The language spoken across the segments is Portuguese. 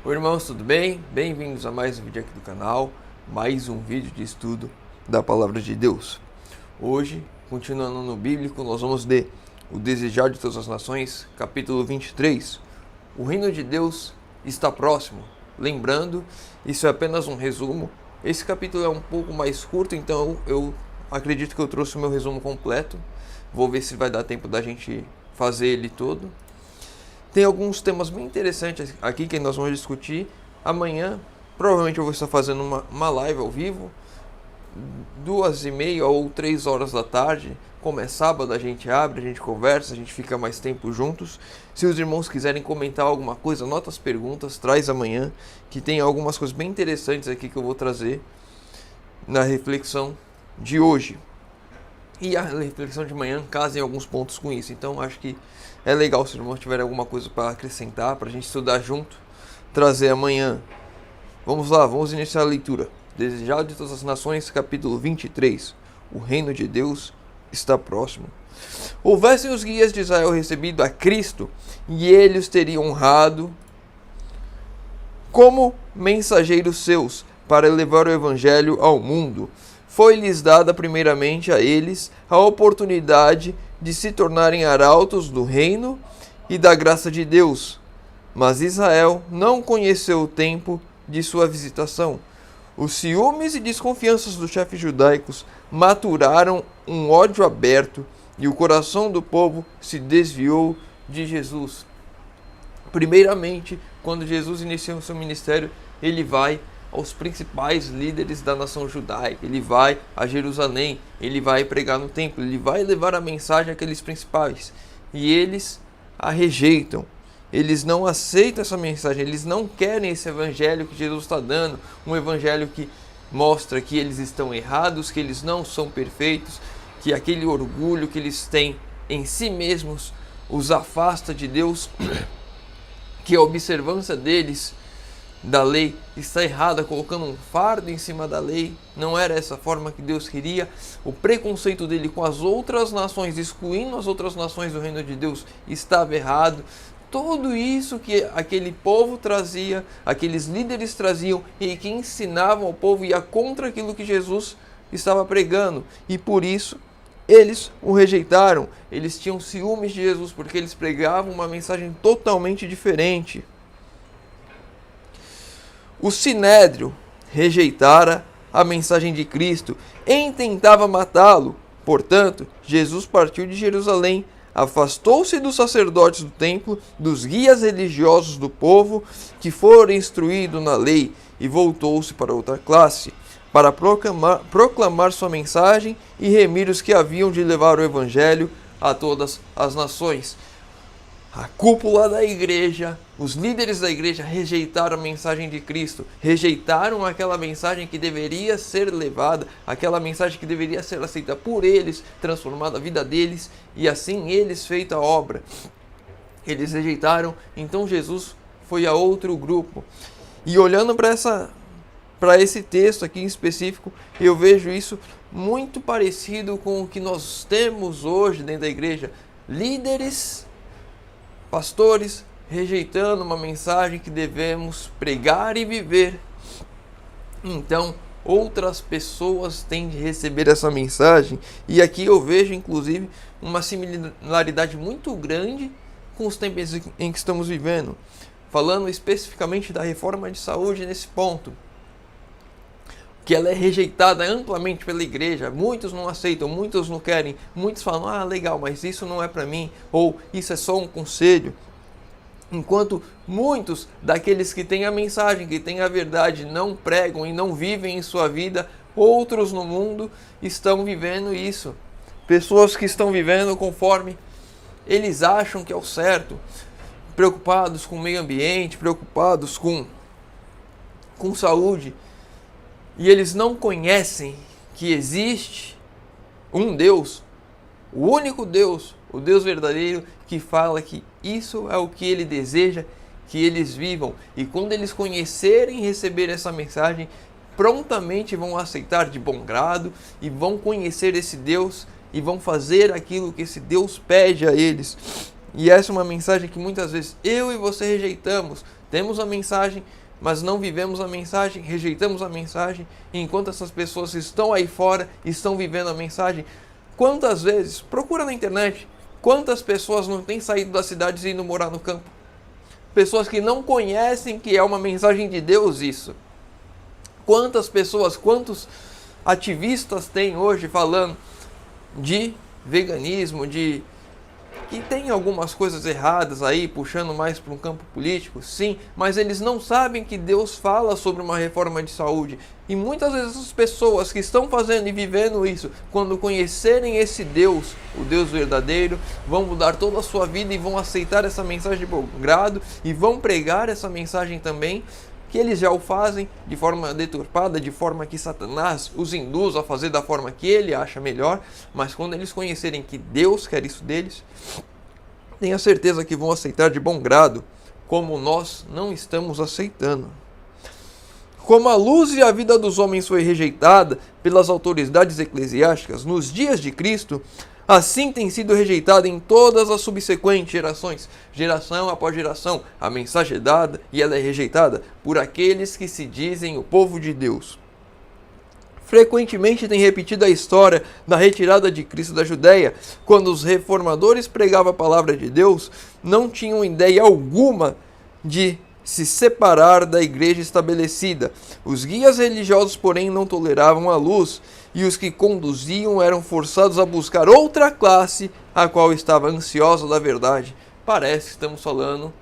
Oi irmãos, tudo bem? Bem-vindos a mais um vídeo aqui do canal, mais um vídeo de estudo da Palavra de Deus. Hoje, continuando no bíblico, nós vamos ler o Desejar de Todas as Nações, capítulo 23. O reino de Deus está próximo. Lembrando, isso é apenas um resumo. Esse capítulo é um pouco mais curto, então eu acredito que eu trouxe o meu resumo completo. Vou ver se vai dar tempo da gente fazer ele todo. Tem alguns temas bem interessantes aqui que nós vamos discutir. Amanhã, provavelmente eu vou estar fazendo uma live ao vivo, 2h30 ou 3 horas da tarde. Como é sábado, a gente abre, a gente conversa, a gente fica mais tempo juntos. Se os irmãos quiserem comentar alguma coisa, anota as perguntas, traz amanhã, que tem algumas coisas bem interessantes aqui que eu vou trazer na reflexão de hoje. E a reflexão de manhã casa em alguns pontos com isso. Então acho que é legal se os irmãos tiverem alguma coisa para acrescentar, para a gente estudar junto, trazer amanhã. Vamos lá, vamos iniciar a leitura. Desejar de Todas as Nações, capítulo 23. O reino de Deus está próximo. Houvessem os guias de Israel recebido a Cristo, e eles os teriam honrado como mensageiros seus, para levar o evangelho ao mundo. Foi-lhes dada primeiramente a eles a oportunidade de se tornarem arautos do reino e da graça de Deus. Mas Israel não conheceu o tempo de sua visitação. Os ciúmes e desconfianças dos chefes judaicos maturaram um ódio aberto e o coração do povo se desviou de Jesus. Primeiramente, quando Jesus iniciou seu ministério, ele vai aos principais líderes da nação judaica, ele vai a Jerusalém, ele vai pregar no templo, ele vai levar a mensagem àqueles principais, e eles a rejeitam, eles não aceitam essa mensagem, eles não querem esse evangelho que Jesus está dando, um evangelho que mostra que eles estão errados, que eles não são perfeitos, que aquele orgulho que eles têm em si mesmos os afasta de Deus, que a observância deles da lei está errada, colocando um fardo em cima da lei. Não era essa forma que Deus queria. O preconceito dele com as outras nações, excluindo as outras nações do reino de Deus, estava errado. Tudo isso que aquele povo trazia, aqueles líderes traziam e que ensinavam ao povo ia contra aquilo que Jesus estava pregando. E por isso eles o rejeitaram. Eles tinham ciúmes de Jesus porque eles pregavam uma mensagem totalmente diferente. O Sinédrio rejeitara a mensagem de Cristo e intentava matá-lo. Portanto, Jesus partiu de Jerusalém, afastou-se dos sacerdotes do templo, dos guias religiosos do povo que foram instruídos na lei, e voltou-se para outra classe, para proclamar sua mensagem e remir os que haviam de levar o evangelho a todas as nações. A cúpula da igreja, os líderes da igreja rejeitaram a mensagem de Cristo, rejeitaram aquela mensagem que deveria ser levada, aquela mensagem que deveria ser aceita por eles, transformada a vida deles e assim eles feita a obra. Eles rejeitaram, então Jesus foi a outro grupo. E olhando para esse texto aqui em específico, eu vejo isso muito parecido com o que nós temos hoje dentro da igreja. Líderes, pastores rejeitando uma mensagem que devemos pregar e viver. Então, outras pessoas têm de receber essa mensagem. E aqui eu vejo, inclusive, uma similaridade muito grande com os tempos em que estamos vivendo. Falando especificamente da reforma de saúde nesse ponto, que ela é rejeitada amplamente pela igreja. Muitos não aceitam, muitos não querem, muitos falam, legal, mas isso não é para mim, ou isso é só um conselho. Enquanto muitos daqueles que têm a mensagem, que têm a verdade, não pregam e não vivem em sua vida, outros no mundo estão vivendo isso. Pessoas que estão vivendo conforme eles acham que é o certo, preocupados com o meio ambiente, preocupados com saúde, e eles não conhecem que existe um Deus, o único Deus, o Deus verdadeiro, que fala que isso é o que Ele deseja que eles vivam. E quando eles conhecerem e receber essa mensagem, prontamente vão aceitar de bom grado e vão conhecer esse Deus e vão fazer aquilo que esse Deus pede a eles. E essa é uma mensagem que muitas vezes eu e você rejeitamos. Temos a mensagem, mas não vivemos a mensagem, rejeitamos a mensagem, e enquanto essas pessoas estão aí fora, estão vivendo a mensagem. Quantas vezes, procura na internet, quantas pessoas não têm saído das cidades e indo morar no campo? Pessoas que não conhecem que é uma mensagem de Deus isso. Quantas pessoas, quantos ativistas tem hoje falando de veganismo, que tem algumas coisas erradas aí, puxando mais para um campo político, sim, mas eles não sabem que Deus fala sobre uma reforma de saúde. E muitas vezes as pessoas que estão fazendo e vivendo isso, quando conhecerem esse Deus, o Deus verdadeiro, vão mudar toda a sua vida e vão aceitar essa mensagem de bom grado e vão pregar essa mensagem também, que eles já o fazem de forma deturpada, de forma que Satanás os induz a fazer da forma que ele acha melhor, mas quando eles conhecerem que Deus quer isso deles, tenha certeza que vão aceitar de bom grado, como nós não estamos aceitando. Como a luz e a vida dos homens foi rejeitada pelas autoridades eclesiásticas nos dias de Cristo, assim tem sido rejeitada em todas as subsequentes gerações, geração após geração. A mensagem é dada e ela é rejeitada por aqueles que se dizem o povo de Deus. Frequentemente tem repetido a história da retirada de Cristo da Judéia, quando os reformadores pregavam a palavra de Deus, não tinham ideia alguma de se separar da igreja estabelecida. Os guias religiosos, porém, não toleravam a luz, e os que conduziam eram forçados a buscar outra classe, a qual estava ansiosa da verdade. Parece que estamos falando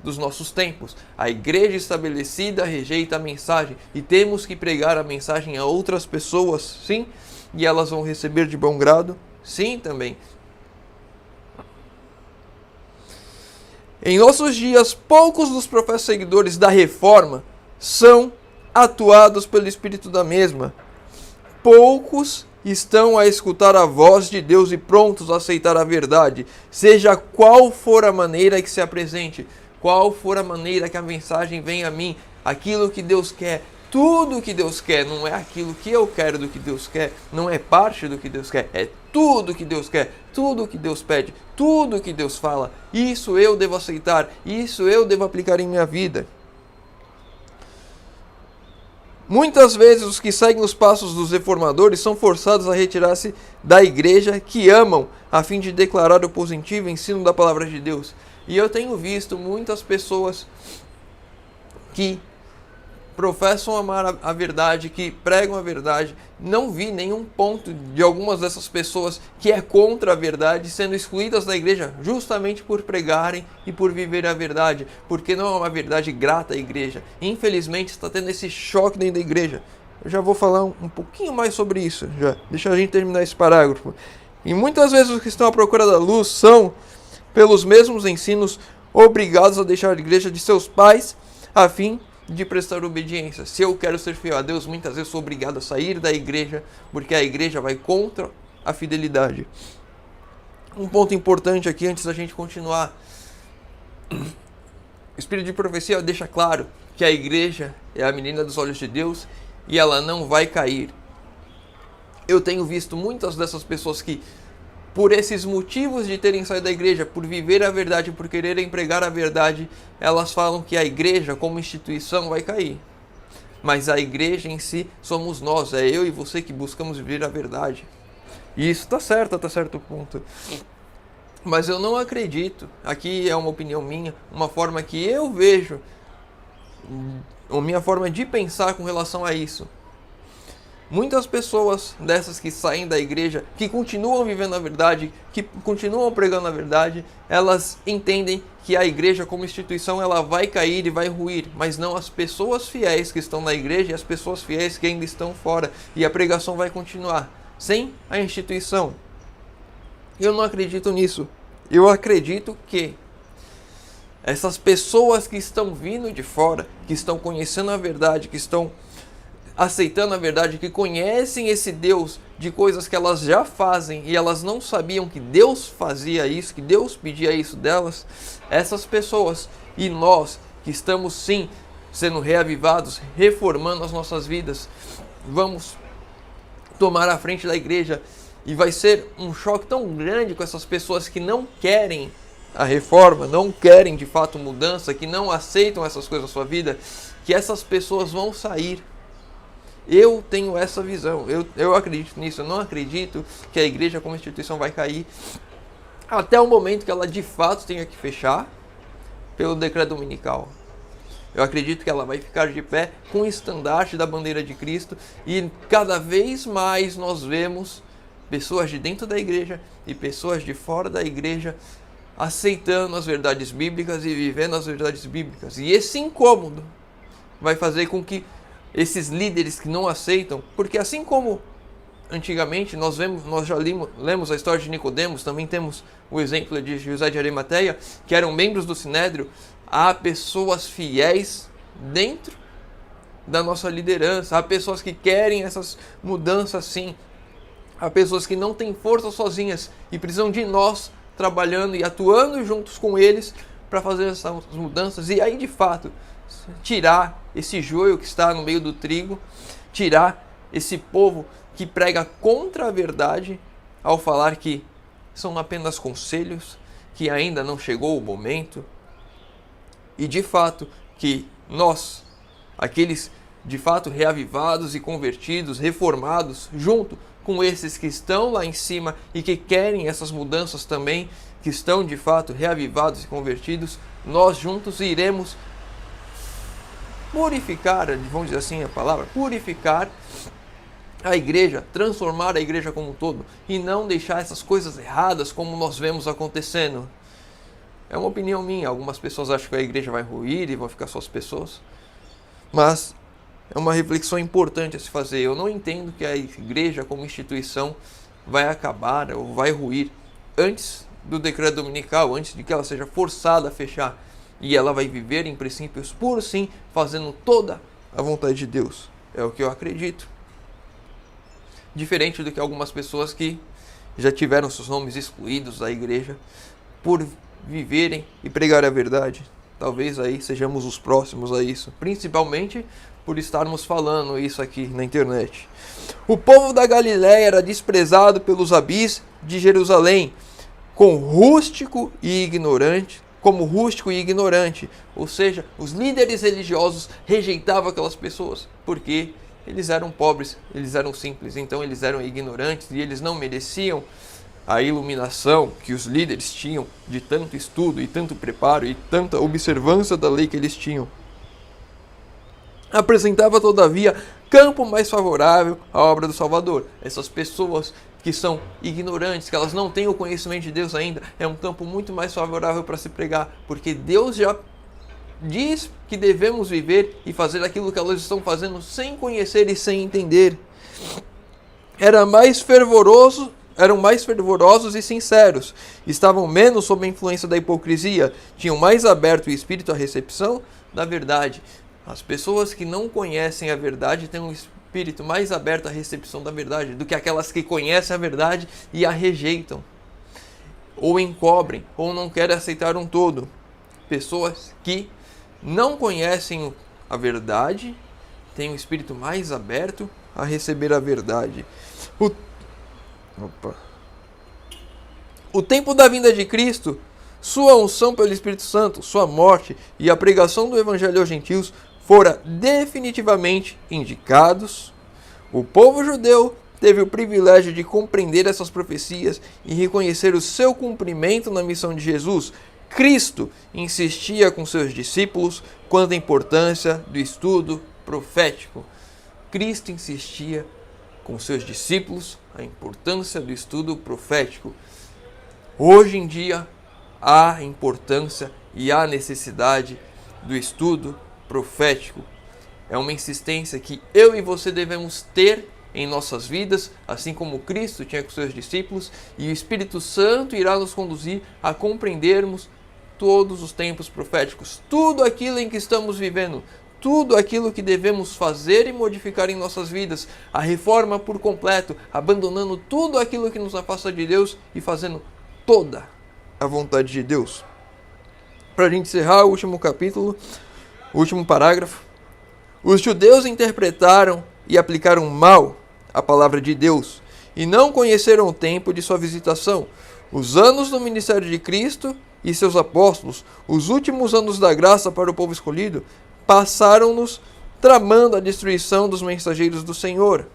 dos nossos tempos. A igreja estabelecida rejeita a mensagem, e temos que pregar a mensagem a outras pessoas, sim, e elas vão receber de bom grado, sim, também. Em nossos dias, poucos dos professos seguidores da reforma são atuados pelo Espírito da mesma. Poucos estão a escutar a voz de Deus e prontos a aceitar a verdade, seja qual for a maneira que se apresente, qual for a maneira que a mensagem venha a mim, aquilo que Deus quer. Tudo o que Deus quer, não é aquilo que eu quero do que Deus quer, não é parte do que Deus quer, é tudo o que Deus quer, tudo o que Deus pede, tudo o que Deus fala. Isso eu devo aceitar, isso eu devo aplicar em minha vida. Muitas vezes os que seguem os passos dos reformadores são forçados a retirar-se da igreja que amam, a fim de declarar o positivo ensino da palavra de Deus. E eu tenho visto muitas pessoas que professam amar a verdade, que pregam a verdade. Não vi nenhum ponto de algumas dessas pessoas que é contra a verdade sendo excluídas da igreja justamente por pregarem e por viver a verdade, porque não é uma verdade grata à igreja. Infelizmente está tendo esse choque dentro da igreja. Eu já vou falar um pouquinho mais sobre isso, já. Deixa a gente terminar esse parágrafo. E muitas vezes os que estão à procura da luz são, pelos mesmos ensinos, obrigados a deixar a igreja de seus pais a fim de prestar obediência. Se eu quero ser fiel a Deus, muitas vezes sou obrigado a sair da igreja, porque a igreja vai contra a fidelidade. Um ponto importante aqui, antes da gente continuar. O Espírito de profecia deixa claro que a igreja é a menina dos olhos de Deus e ela não vai cair. Eu tenho visto muitas dessas pessoas que, por esses motivos de terem saído da igreja, por viver a verdade, por quererem pregar a verdade, elas falam que a igreja como instituição vai cair. Mas a igreja em si somos nós, é eu e você que buscamos viver a verdade. E isso está certo até certo ponto. Mas eu não acredito, aqui é uma opinião minha, uma forma que eu vejo, a minha forma de pensar com relação a isso. Muitas pessoas dessas que saem da igreja, que continuam vivendo a verdade, que continuam pregando a verdade, elas entendem que a igreja como instituição ela vai cair e vai ruir, mas não as pessoas fiéis que estão na igreja e as pessoas fiéis que ainda estão fora, e a pregação vai continuar, sem a instituição. Eu não acredito nisso. Eu acredito que essas pessoas que estão vindo de fora, que estão conhecendo a verdade, que estão aceitando a verdade, que conhecem esse Deus de coisas que elas já fazem e elas não sabiam que Deus fazia isso, que Deus pedia isso delas, essas pessoas e nós que estamos sim sendo reavivados, reformando as nossas vidas, vamos tomar a frente da igreja e vai ser um choque tão grande com essas pessoas que não querem a reforma, não querem de fato mudança, que não aceitam essas coisas na sua vida, que essas pessoas vão sair. Eu tenho essa visão, eu acredito nisso. Eu não acredito que a igreja como instituição vai cair até o momento que ela de fato tenha que fechar pelo decreto dominical. Eu acredito que ela vai ficar de pé com o estandarte da bandeira de Cristo, e cada vez mais nós vemos pessoas de dentro da igreja e pessoas de fora da igreja aceitando as verdades bíblicas e vivendo as verdades bíblicas. E esse incômodo vai fazer com que esses líderes que não aceitam, porque assim como antigamente nós já lemos a história de Nicodemos, também temos o exemplo de José de Arimateia, que eram membros do Sinédrio, há pessoas fiéis dentro da nossa liderança, há pessoas que querem essas mudanças sim, há pessoas que não têm força sozinhas e precisam de nós trabalhando e atuando juntos com eles para fazer essas mudanças, e aí de fato tirar esse joio que está no meio do trigo, tirar esse povo que prega contra a verdade ao falar que são apenas conselhos, que ainda não chegou o momento, e de fato que nós, aqueles de fato reavivados e convertidos, reformados, junto com esses que estão lá em cima e que querem essas mudanças também, que estão de fato reavivados e convertidos, nós juntos iremos purificar, vamos dizer assim a palavra, purificar a igreja, transformar a igreja como um todo, e não deixar essas coisas erradas como nós vemos acontecendo. É uma opinião minha, algumas pessoas acham que a igreja vai ruir e vão ficar só as pessoas, mas é uma reflexão importante a se fazer. Eu não entendo que a igreja como instituição vai acabar ou vai ruir antes do decreto dominical, antes de que ela seja forçada a fechar, e ela vai viver em princípios puros sim, fazendo toda a vontade de Deus. É o que eu acredito. Diferente do que algumas pessoas que já tiveram seus nomes excluídos da igreja por viverem e pregar a verdade. Talvez aí sejamos os próximos a isso, principalmente por estarmos falando isso aqui na internet. O povo da Galiléia era desprezado pelos rabis de Jerusalém, como rústico e ignorante, ou seja, os líderes religiosos rejeitavam aquelas pessoas, porque eles eram pobres, eles eram simples, então eles eram ignorantes e eles não mereciam a iluminação que os líderes tinham de tanto estudo e tanto preparo e tanta observância da lei que eles tinham. Apresentava, todavia, campo mais favorável à obra do Salvador. Essas pessoas que são ignorantes, que elas não têm o conhecimento de Deus ainda, é um campo muito mais favorável para se pregar, porque Deus já diz que devemos viver e fazer aquilo que elas estão fazendo sem conhecer e sem entender. Eram mais fervorosos e sinceros, estavam menos sob a influência da hipocrisia, tinham mais aberto o espírito à recepção da verdade. As pessoas que não conhecem a verdade têm um espírito mais aberto à recepção da verdade do que aquelas que conhecem a verdade e a rejeitam, ou encobrem, ou não querem aceitar um todo. Pessoas que não conhecem a verdade têm um espírito mais aberto a receber a verdade. O tempo da vinda de Cristo, sua unção pelo Espírito Santo, sua morte e a pregação do Evangelho aos gentios fora definitivamente indicados. O povo judeu teve o privilégio de compreender essas profecias e reconhecer o seu cumprimento na missão de Jesus. Cristo insistia com seus discípulos quanto à importância do estudo profético. Cristo insistia com seus discípulos a importância do estudo profético. Hoje em dia, há importância e há necessidade do estudo profético. É uma insistência que eu e você devemos ter em nossas vidas, assim como Cristo tinha com seus discípulos, e o Espírito Santo irá nos conduzir a compreendermos todos os tempos proféticos, tudo aquilo em que estamos vivendo, tudo aquilo que devemos fazer e modificar em nossas vidas, a reforma por completo, abandonando tudo aquilo que nos afasta de Deus e fazendo toda a vontade de Deus. Para a gente encerrar o último capítulo, o último parágrafo. Os judeus interpretaram e aplicaram mal a palavra de Deus e não conheceram o tempo de sua visitação. Os anos do ministério de Cristo e seus apóstolos, os últimos anos da graça para o povo escolhido, passaram-nos tramando a destruição dos mensageiros do Senhor.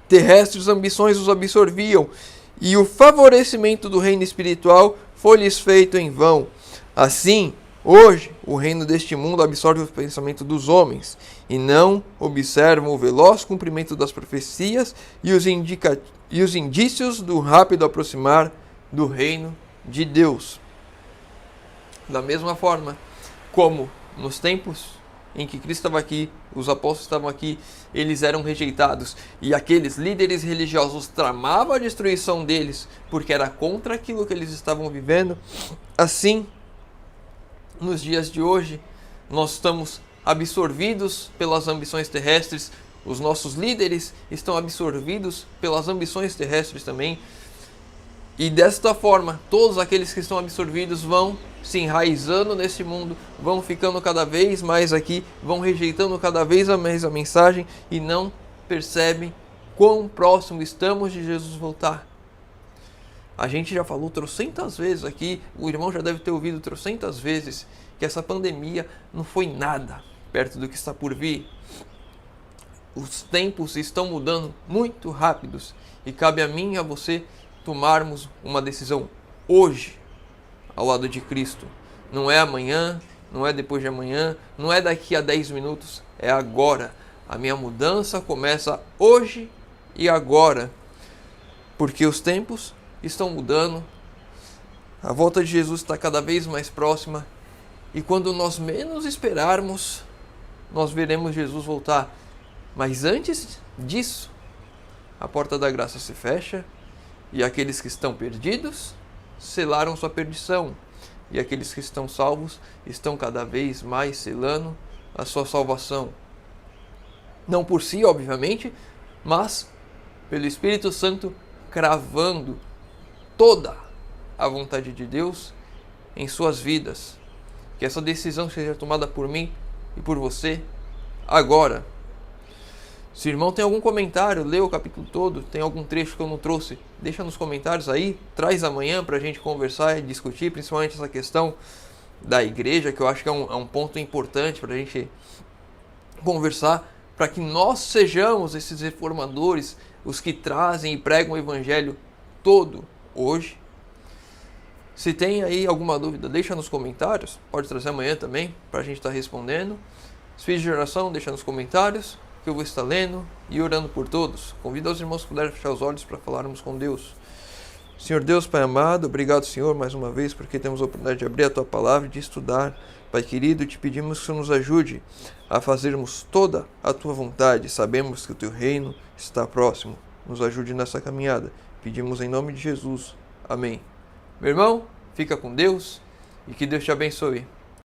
Terrestres ambições os absorviam, e o favorecimento do reino espiritual foi-lhes feito em vão. Assim, hoje, o reino deste mundo absorve o pensamento dos homens, e não observam o veloz cumprimento das profecias e os indícios do rápido aproximar do reino de Deus. Da mesma forma como nos tempos em que Cristo estava aqui, os apóstolos estavam aqui, eles eram rejeitados, e aqueles líderes religiosos tramavam a destruição deles, porque era contra aquilo que eles estavam vivendo. Assim, nos dias de hoje, nós estamos absorvidos pelas ambições terrestres, os nossos líderes estão absorvidos pelas ambições terrestres também, e desta forma, todos aqueles que estão absorvidos vão se enraizando nesse mundo, vão ficando cada vez mais aqui, vão rejeitando cada vez mais a mensagem e não percebem quão próximo estamos de Jesus voltar. A gente já falou trocentas vezes aqui, o irmão já deve ter ouvido trocentas vezes, que essa pandemia não foi nada perto do que está por vir. Os tempos estão mudando muito rápidos e cabe a mim e a você tomarmos uma decisão hoje ao lado de Cristo. Não é amanhã, não é depois de amanhã, não é daqui a 10 minutos, é agora. A minha mudança começa hoje e agora, porque os tempos estão mudando, a volta de Jesus está cada vez mais próxima, e quando nós menos esperarmos, nós veremos Jesus voltar. Mas antes disso, a porta da graça se fecha, e aqueles que estão perdidos selaram sua perdição, e aqueles que estão salvos estão cada vez mais selando a sua salvação. Não por si, obviamente, mas pelo Espírito Santo cravando toda a vontade de Deus em suas vidas. Que essa decisão seja tomada por mim e por você agora. Se o irmão tem algum comentário, lê o capítulo todo, tem algum trecho que eu não trouxe, deixa nos comentários aí, traz amanhã para a gente conversar e discutir, principalmente essa questão da igreja, que eu acho que é um ponto importante para a gente conversar, para que nós sejamos esses reformadores, os que trazem e pregam o evangelho todo hoje. Se tem aí alguma dúvida, deixa nos comentários, pode trazer amanhã também, para a gente estar respondendo. Se fiz de oração, deixa nos comentários, que eu vou estar lendo e orando por todos. Convido os irmãos que puderem fechar os olhos para falarmos com Deus. Senhor Deus, Pai amado, obrigado, Senhor, mais uma vez, porque temos a oportunidade de abrir a Tua Palavra e de estudar. Pai querido, te pedimos que o Senhor nos ajude a fazermos toda a Tua vontade. Sabemos que o Teu reino está próximo. Nos ajude nessa caminhada. Pedimos em nome de Jesus. Amém. Meu irmão, fica com Deus e que Deus te abençoe.